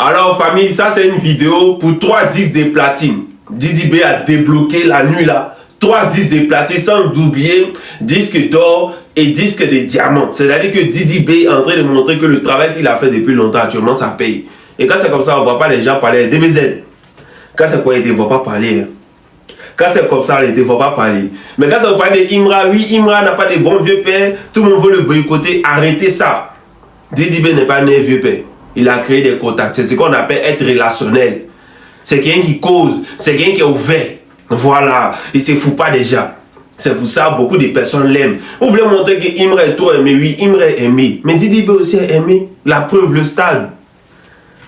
Alors famille, ça c'est une vidéo pour 3 disques de platine. Didi B a débloqué la nuit là. 3 disques de platine sans oublier disque d'or et disque de diamant. C'est-à-dire que Didi B est en train de montrer que le travail qu'il a fait depuis longtemps actuellement ça paye. Et quand c'est comme ça, on ne voit pas les gens parler. DBZ. Quand c'est quoi, ils ne vont pas parler. Hein. Quand c'est comme ça, ils ne vont pas parler. Mais quand ça parle d'Imra, oui, Imra n'a pas de bons vieux pères. Tout le monde veut le boycotter. Arrêtez ça. Didi B n'est pas né vieux père. Il a créé des contacts. C'est ce qu'on appelle être relationnel. C'est quelqu'un qui cause. C'est quelqu'un qui est ouvert. Voilà. Il ne se fout pas déjà. C'est pour ça que beaucoup de personnes l'aiment. Vous voulez montrer que Imra est trop aimé. Oui, Imra est aimé. Mais Didi B aussi est aimé. La preuve, le stade.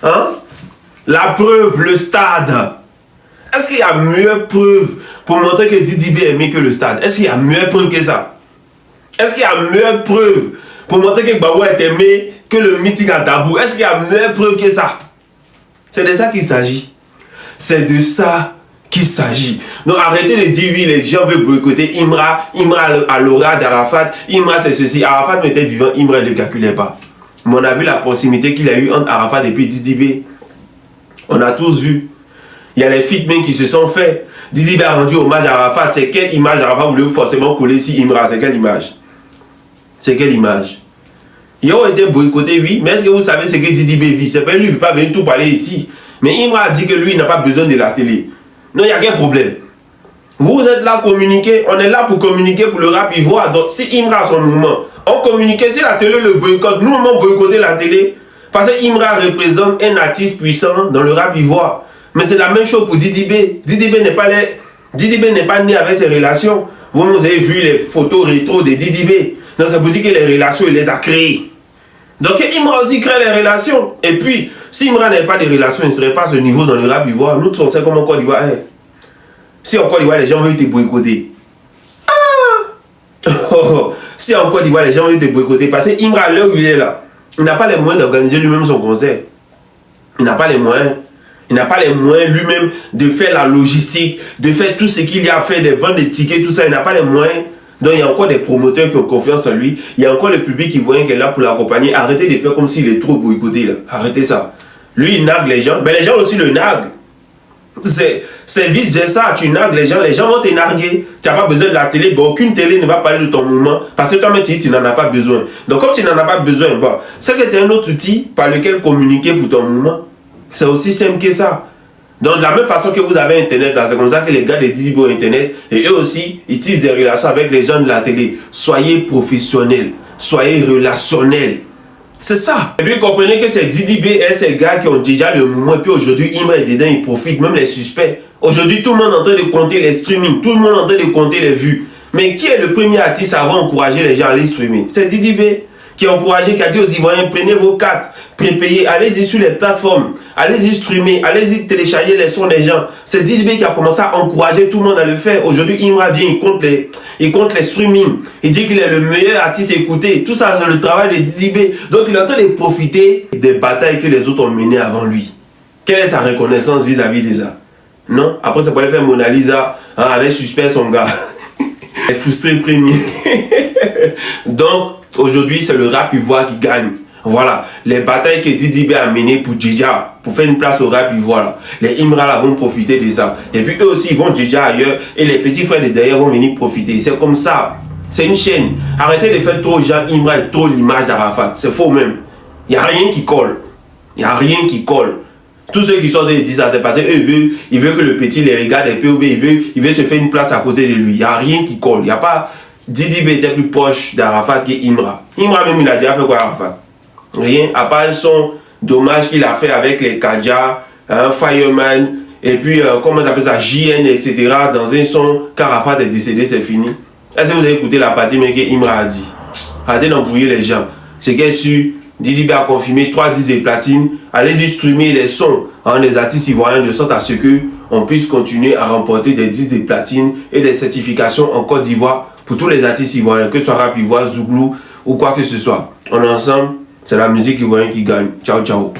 Hein? La preuve, le stade. Est-ce qu'il y a meilleure preuve pour montrer que Didi B est aimé que le stade? Est-ce qu'il y a meilleure preuve que ça? Est-ce qu'il y a meilleure preuve pour montrer que Bawa est aimé que le meeting à Dabou? Est-ce qu'il y a meilleure preuve que ça? C'est de ça qu'il s'agit. C'est de ça qu'il s'agit. Donc arrêtez de dire oui, les gens veulent boycotter Imra. Imra à l'aura d'Arafat. Imra c'est ceci. Arafat était vivant, Imra ne le calculait pas. Mais on a vu la proximité qu'il a eu entre Arafat et puis Didi B. On a tous vu. Il y a les fitmen qui se sont faits. Didi B a rendu hommage à Arafat. C'est quelle image Arafat voulait forcément coller si Imra? C'est quelle image? C'est quelle image? Ils ont été boycottés, oui. Mais est-ce que vous savez ce que Didi B vit? C'est pas lui, il ne veut pas venir tout parler ici. Mais Imra a dit que lui, il n'a pas besoin de la télé. Non, il n'y a qu'un problème. Vous êtes là pour communiquer. On est là pour communiquer pour le rap ivoire. Donc si Imra a son mouvement, on communique. Si la télé le boycotte, nous on boycotter la télé. Parce que Imra représente un artiste puissant dans le rap ivoire. Mais c'est la même chose pour Didi B. Didi B n'est pas né avec ses relations. Vous avez vu les photos rétro de Didi B. Donc ça vous dit que les relations, il les a créées. Donc Imra aussi crée les relations. Et puis, si Imra n'avait pas de relations, il ne serait pas à ce niveau dans le rap ivoire. Nous, on sait comment en Côte d'Ivoire est. Si en Côte d'Ivoire, les gens veulent te boycotter. Ah! Si en Côte d'Ivoire, les gens veulent te boycotter. Parce que Imra, là où il est là, il n'a pas les moyens d'organiser lui-même son concert. Il n'a pas les moyens. Il n'a pas les moyens lui-même de faire la logistique, de faire tout ce qu'il y a à faire, de vendre des tickets, tout ça. Il n'a pas les moyens. Donc il y a encore des promoteurs qui ont confiance en lui. Il y a encore le public qui voit qu'il est là pour l'accompagner. Arrêtez de faire comme s'il est trop boycotté là. Arrêtez ça. Lui, il nargue les gens. Mais les gens aussi le narguent. C'est vice-versa. Tu nargues les gens vont te narguer. Tu n'as pas besoin de la télé. Bon, aucune télé ne va parler de ton mouvement. Parce que toi-même, tu n'en as pas besoin. Donc comme tu n'en as pas besoin, bon, c'est que tu as un autre outil par lequel communiquer pour ton mouvement. C'est aussi simple que ça. Donc de la même façon que vous avez Internet, c'est comme ça que les gars de Didi B ont Internet. Et eux aussi, ils utilisent des relations avec les gens de la télé. Soyez professionnels. Soyez relationnels. C'est ça. Et puis comprenez que c'est Didi B et ces gars qui ont déjà le mouvement. Et puis aujourd'hui, Imra est dedans, ils profitent, même les suspects. Aujourd'hui, tout le monde est en train de compter les streamings. Tout le monde est en train de compter les vues. Mais qui est le premier artiste à avoir encouragé les gens à aller streamer? C'est Didi B qui a encouragé, qui a dit aux Ivoiriens, prenez vos cartes, prépayez, allez-y sur les plateformes, allez-y streamer, allez-y télécharger les sons des gens. C'est Didi B qui a commencé à encourager tout le monde à le faire. Aujourd'hui, Imra vient, il compte les streamings. Il dit qu'il est le meilleur artiste écouté. Tout ça, c'est le travail de Didi B. Donc, il est en train de profiter des batailles que les autres ont menées avant lui. Quelle est sa reconnaissance vis-à-vis de ça? Non? Après, ça pourrait faire Mona Lisa, hein, avec suspect son gars. Elle est frustrée premier. Donc, aujourd'hui, c'est le rap ivoire qui gagne. Voilà, les batailles que Didi B a menées pour Djidja, pour faire une place au rap ivoire, les Imra là vont profiter de ça. Et puis eux aussi, ils vont Djidja ailleurs et les petits frères de derrière vont venir profiter. C'est comme ça. C'est une chaîne. Arrêtez de faire trop Jean Imra et trop l'image d'Arafat. C'est faux même. Il n'y a rien qui colle. Il n'y a rien qui colle. Tous ceux qui sont de dire ça, c'est parce qu'eux, ils veulent que le petit les regarde et puis il veut se faire une place à côté de lui. Il n'y a rien qui colle. Il n'y a pas... Didi B était plus proche d'Arafat que Imra. Imra même, il a déjà fait quoi Arafat? Rien, à part un son dommage qu'il a fait avec les Kadja, Fireman, et puis, comment on appelle ça, JN, etc. Dans un son, qu'Arafat est décédé, c'est fini. Est-ce que vous avez écouté la partie mais que Imra a dit? Arrêtez d'embrouiller les gens. C'est qu'elle su, Didi B a confirmé 3 disques de platine. Allez-y streamer les sons des artistes ivoiriens de sorte à ce que on puisse continuer à remporter des disques de platine et des certifications en Côte d'Ivoire pour tous les artistes ivoiriens, que ce soit rap ivoire, zouglou ou quoi que ce soit. On est ensemble. C'est la musique ivoirienne qui gagne. Ciao, ciao.